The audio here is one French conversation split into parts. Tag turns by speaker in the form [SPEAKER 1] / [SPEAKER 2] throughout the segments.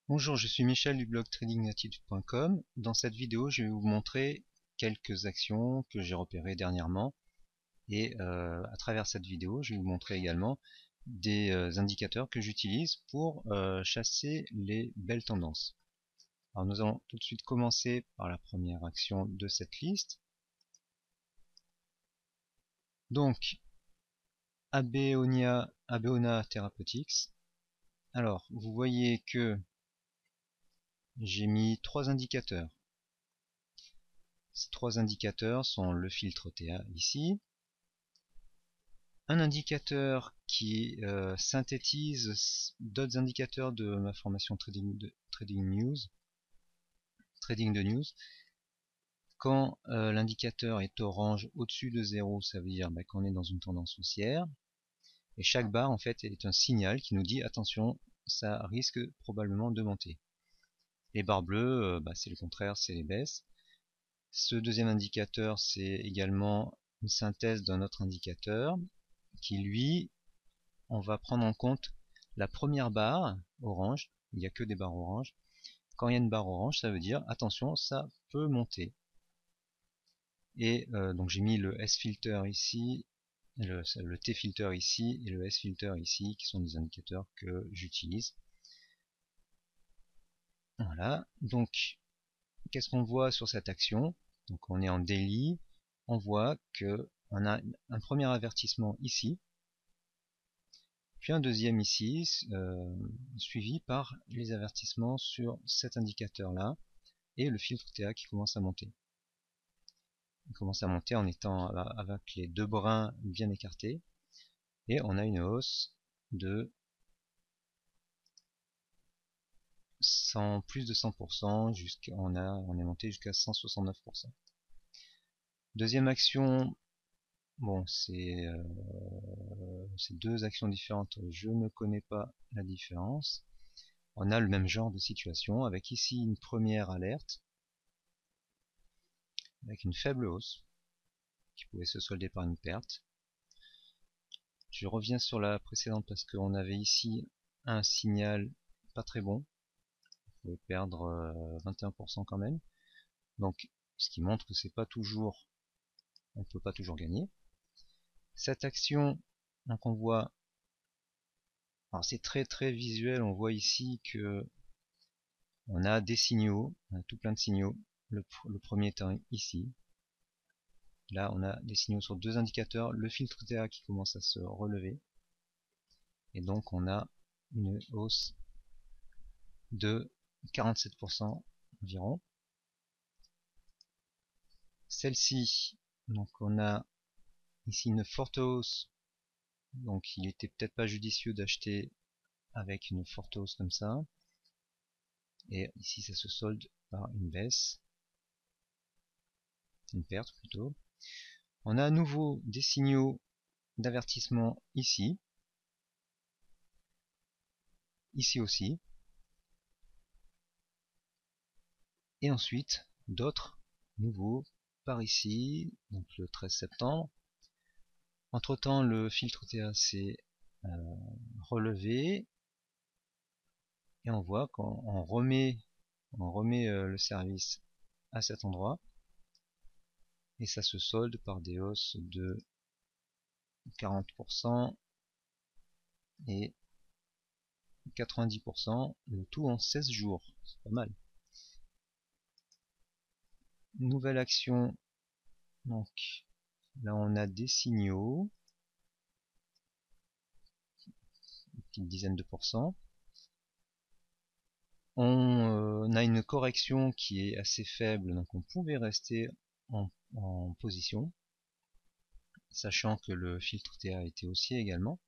[SPEAKER 1] Bonjour, je suis Michel du blog tradingnative.com. Dans cette vidéo, je vais vous montrer quelques actions que j'ai repérées dernièrement et à travers cette vidéo, je vais vous montrer également des indicateurs que j'utilise pour chasser les belles tendances. Alors nous allons tout de suite commencer par la première action de cette liste. Donc, Abeona Therapeutics. Alors, vous voyez que j'ai mis trois indicateurs. Ces trois indicateurs sont le filtre TA ici, un indicateur qui synthétise d'autres indicateurs de ma formation trading de news. Quand l'indicateur est orange au-dessus de 0, ça veut dire qu'on est dans une tendance haussière. Et chaque barre en fait est un signal qui nous dit attention, ça risque probablement de monter. Les barres bleues, c'est le contraire, c'est les baisses. Ce deuxième indicateur, c'est également une synthèse d'un autre indicateur qui lui, on va prendre en compte la première barre orange. Il n'y a que des barres oranges. Quand il y a une barre orange, ça veut dire attention, ça peut monter. Et donc j'ai mis le S-filter ici, le T-filter ici et le S-filter ici, qui sont des indicateurs que j'utilise. Voilà, donc qu'est-ce qu'on voit sur cette action? Donc on est en daily, on voit que on a un premier avertissement ici, puis un deuxième ici, suivi par les avertissements sur cet indicateur là et le filtre TA qui commence à monter. Il commence à monter en étant avec les deux brins bien écartés, et on a une hausse de plus de 100%, on est monté jusqu'à 169%. Deuxième action, bon c'est deux actions différentes, je ne connais pas la différence. On a le même genre de situation avec ici une première alerte avec une faible hausse qui pouvait se solder par une perte. Je reviens sur la précédente parce qu'on avait ici un signal pas très bon, on pouvait perdre 21% quand même, donc ce qui montre que c'est pas toujours, on peut pas toujours gagner. Cette action, donc on voit, alors c'est très visuel, on voit ici que on a des signaux, on a tout plein de signaux. Le premier étant ici. Là, on a des signaux sur deux indicateurs, le filtre TA qui commence à se relever. Et donc, on a une hausse de 47% environ. Celle-ci, donc on a ici une forte hausse. Donc, il était peut-être pas judicieux d'acheter avec une forte hausse comme ça. Et ici, ça se solde par une baisse. Une perte plutôt. On a à nouveau des signaux d'avertissement ici. Ici aussi. Et ensuite, d'autres nouveaux par ici, donc le 13 septembre. Entre temps, le filtre TA s'est relevé. Et on voit qu'on remet le service à cet endroit. Et ça se solde par des hausses de 40% et 90%, le tout en 16 jours. C'est pas mal. Nouvelle action, donc là on a des signaux, une petite dizaine de pourcents. On a une correction qui est assez faible, donc on pouvait rester en position, sachant que le filtre TA était haussier également.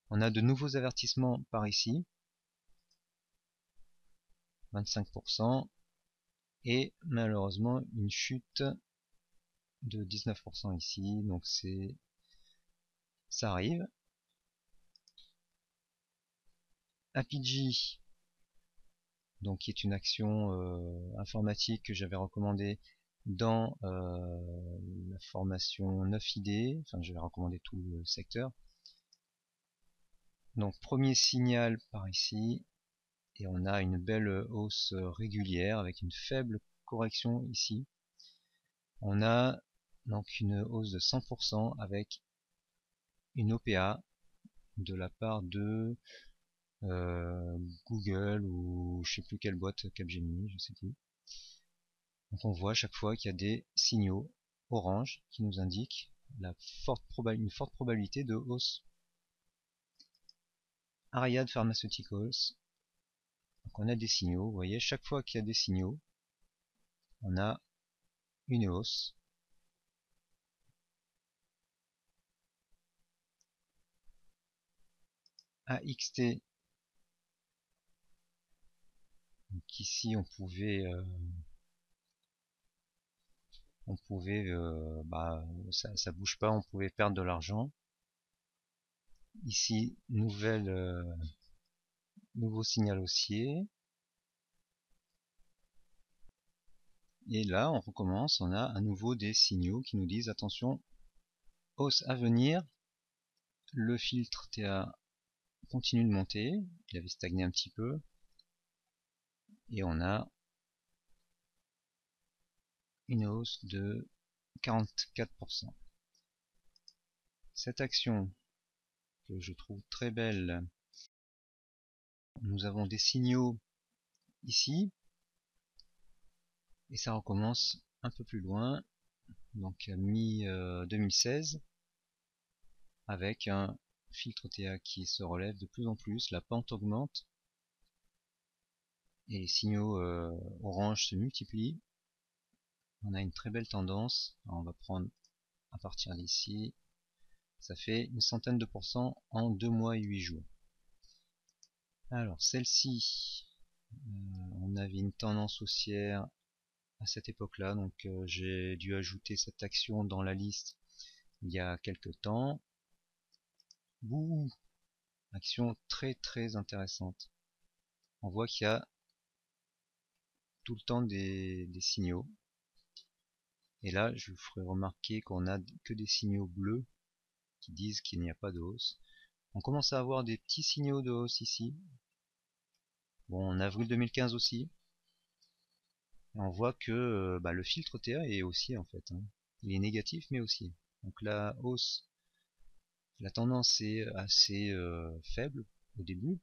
[SPEAKER 1] On a de nouveaux avertissements par ici, 25%, et malheureusement une chute de 19% ici, donc ça arrive. APG, donc qui est une action informatique que j'avais recommandée dans la formation 9ID, enfin j'avais recommandé tout le secteur. Donc premier signal par ici, et on a une belle hausse régulière avec une faible correction ici. On a donc une hausse de 100% avec une OPA de la part de Google ou je sais plus quelle boîte, Capgemini, je sais plus. Donc on voit à chaque fois qu'il y a des signaux orange qui nous indiquent une forte probabilité de hausse. Ariad Pharmaceuticals, donc on a des signaux, vous voyez, chaque fois qu'il y a des signaux, on a une hausse. AXT, donc ici on pouvait ça bouge pas, on pouvait perdre de l'argent. Ici, nouveau signal haussier. Et là, on recommence, on a à nouveau des signaux qui nous disent attention, hausse à venir. Le filtre TA continue de monter, il avait stagné un petit peu. Et on a une hausse de 44%. Cette action que je trouve très belle, nous avons des signaux ici, et ça recommence un peu plus loin, donc à mi-2016, avec un filtre TA qui se relève de plus en plus, la pente augmente, et les signaux orange se multiplient. On a une très belle tendance. Alors on va prendre à partir d'ici, ça fait une centaine de pourcents en 2 mois et 8 jours. Alors celle-ci, on avait une tendance haussière à cette époque-là, donc j'ai dû ajouter cette action dans la liste il y a quelques temps. Bouh, action très très intéressante. On voit qu'il y a tout le temps des signaux. Et là, je vous ferai remarquer qu'on a que des signaux bleus qui disent qu'il n'y a pas de hausse. On commence à avoir des petits signaux de hausse ici. Bon, en avril 2015 aussi. Et on voit que le filtre TA est haussier en fait, hein. Il est négatif mais haussier. Donc la hausse, la tendance est assez faible au début.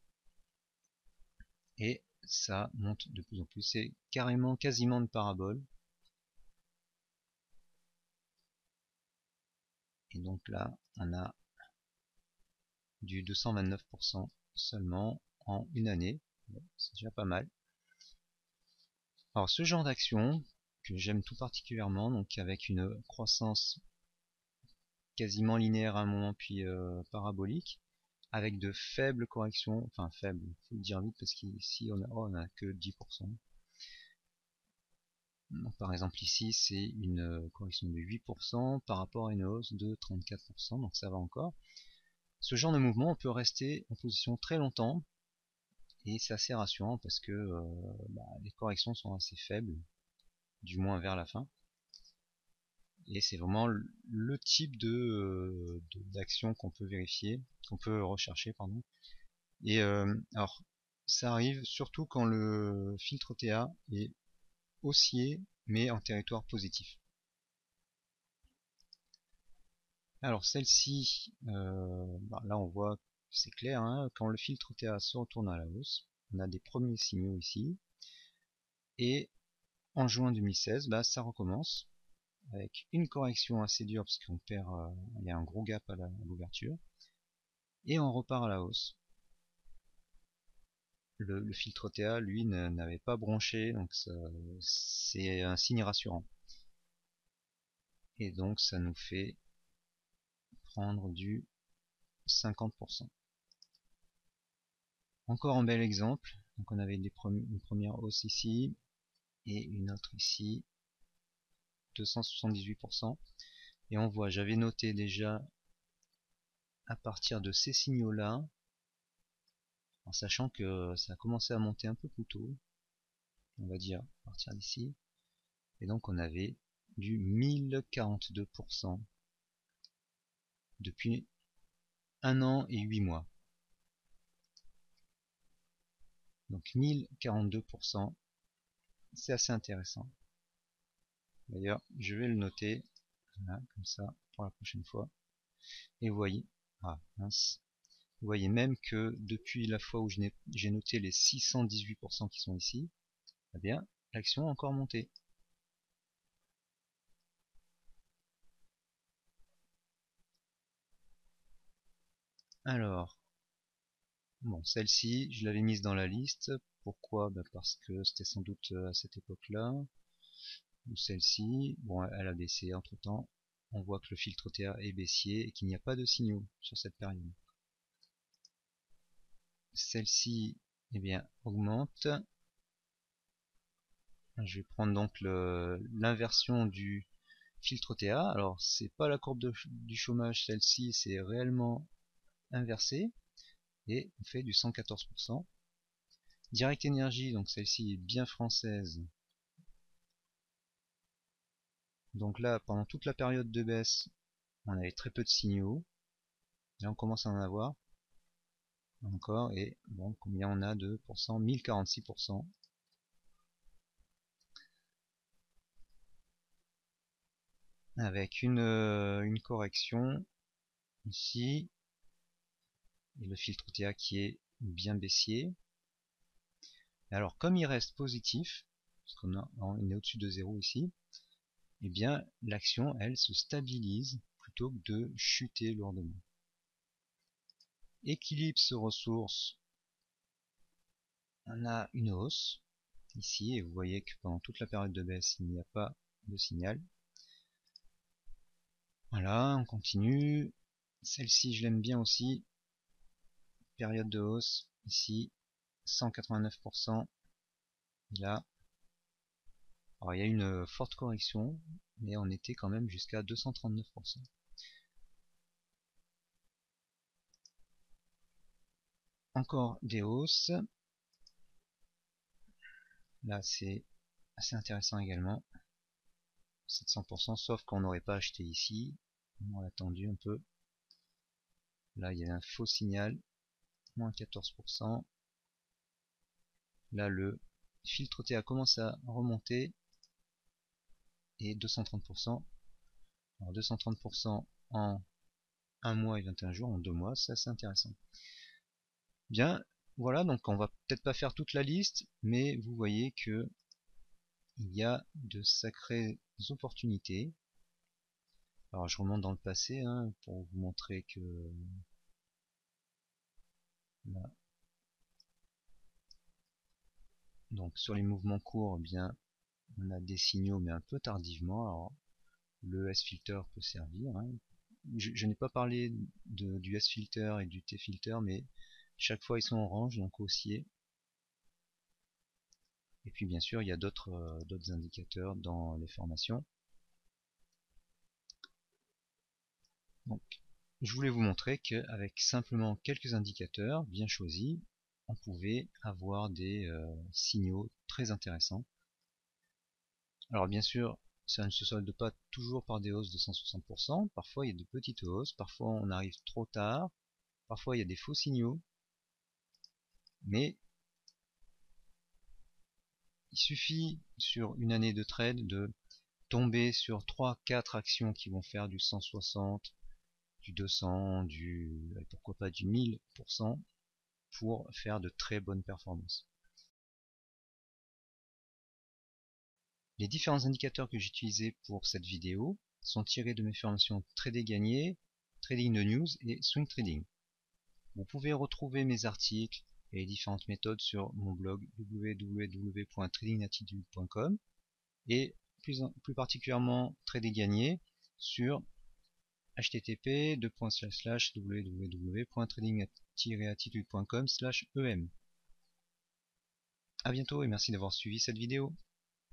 [SPEAKER 1] Et ça monte de plus en plus. C'est carrément quasiment une parabole. Et donc là, on a du 229% seulement en une année. Bon, c'est déjà pas mal. Alors ce genre d'action que j'aime tout particulièrement, donc avec une croissance quasiment linéaire à un moment puis parabolique, avec de faibles corrections, enfin faibles, faut le dire vite parce qu'ici on a que 10%. Donc, par exemple ici c'est une correction de 8% par rapport à une hausse de 34%, donc ça va encore. Ce genre de mouvement on peut rester en position très longtemps et c'est assez rassurant parce que les corrections sont assez faibles, du moins vers la fin. Et c'est vraiment le type d'action qu'on peut vérifier, qu'on peut rechercher, pardon. Et alors, ça arrive surtout quand le filtre TA est haussier, mais en territoire positif. Alors celle-ci, là on voit que c'est clair, hein, quand le filtre TA se retourne à la hausse, on a des premiers signaux ici, et en juin 2016, ça recommence, avec une correction assez dure, parce qu'on perd, il y a un gros gap à l'ouverture, et on repart à la hausse. Le filtre TA, lui, n'avait pas bronché, donc c'est un signe rassurant. Et donc ça nous fait prendre du 50%. Encore un bel exemple, donc on avait une première hausse ici, et une autre ici, 278%. Et on voit, j'avais noté déjà à partir de ces signaux-là, en sachant que ça a commencé à monter un peu plus tôt, on va dire à partir d'ici, et donc on avait du 1042% depuis 1 an et 8 mois. Donc 1042%, c'est assez intéressant. D'ailleurs, je vais le noter, voilà, comme ça, pour la prochaine fois. Et vous voyez, ah mince, vous voyez même que depuis la fois où j'ai noté les 618% qui sont ici, eh bien, l'action a encore monté. Alors, bon, celle-ci, je l'avais mise dans la liste. Pourquoi? Parce que c'était sans doute à cette époque-là. Ou celle-ci, bon, elle a baissé entre temps. On voit que le filtre TA est baissier et qu'il n'y a pas de signaux sur cette période. Celle-ci, eh bien, augmente. Je vais prendre donc l'inversion du filtre TA. Alors, c'est pas la courbe du chômage, celle-ci, c'est réellement inversé. Et on fait du 114%. Direct Énergie, donc celle-ci est bien française. Donc là, pendant toute la période de baisse, on avait très peu de signaux. Là, on commence à en avoir encore. Et bon, combien on a de pourcents? 1046%. Avec une correction ici. Et le filtre TA qui est bien baissier. Alors, comme il reste positif, parce qu'on est au-dessus de 0 ici, eh bien, l'action, elle, se stabilise plutôt que de chuter lourdement. Eclipse ressources, on a une hausse ici, et vous voyez que pendant toute la période de baisse, il n'y a pas de signal. Voilà, on continue. Celle-ci, je l'aime bien aussi. Période de hausse, ici, 189%. Là, alors il y a une forte correction, mais on était quand même jusqu'à 239%. Encore des hausses. Là, c'est assez intéressant également. 700%, sauf qu'on n'aurait pas acheté ici. On a attendu un peu. Là, il y a un faux signal. Moins 14%. Là, le filtre TA commence à remonter. Et 230%. Alors 230% en 1 mois et 21 jours, en 2 mois, c'est assez intéressant. Bien, voilà, donc on va peut-être pas faire toute la liste, mais vous voyez que il y a de sacrées opportunités. Alors je remonte dans le passé hein, pour vous montrer que là. Donc sur les mouvements courts, eh bien on a des signaux mais un peu tardivement. Alors le S-filter peut servir. Hein. Je n'ai pas parlé du S-filter et du T-filter, mais chaque fois ils sont orange, donc haussier. Et puis bien sûr il y a d'autres indicateurs dans les formations. Donc je voulais vous montrer qu'avec simplement quelques indicateurs bien choisis, on pouvait avoir des signaux très intéressants. Alors bien sûr, ça ne se solde pas toujours par des hausses de 160%, parfois il y a de petites hausses, parfois on arrive trop tard, parfois il y a des faux signaux, mais il suffit sur une année de trade de tomber sur 3-4 actions qui vont faire du 160, du 200, pourquoi pas du 1000% pour faire de très bonnes performances. Les différents indicateurs que j'ai utilisés pour cette vidéo sont tirés de mes formations Trader Gagné, Trading de News et Swing Trading. Vous pouvez retrouver mes articles et les différentes méthodes sur mon blog www.tradingattitude.com et plus particulièrement Trader Gagné sur http://www.trading-attitude.com/em. A bientôt et merci d'avoir suivi cette vidéo.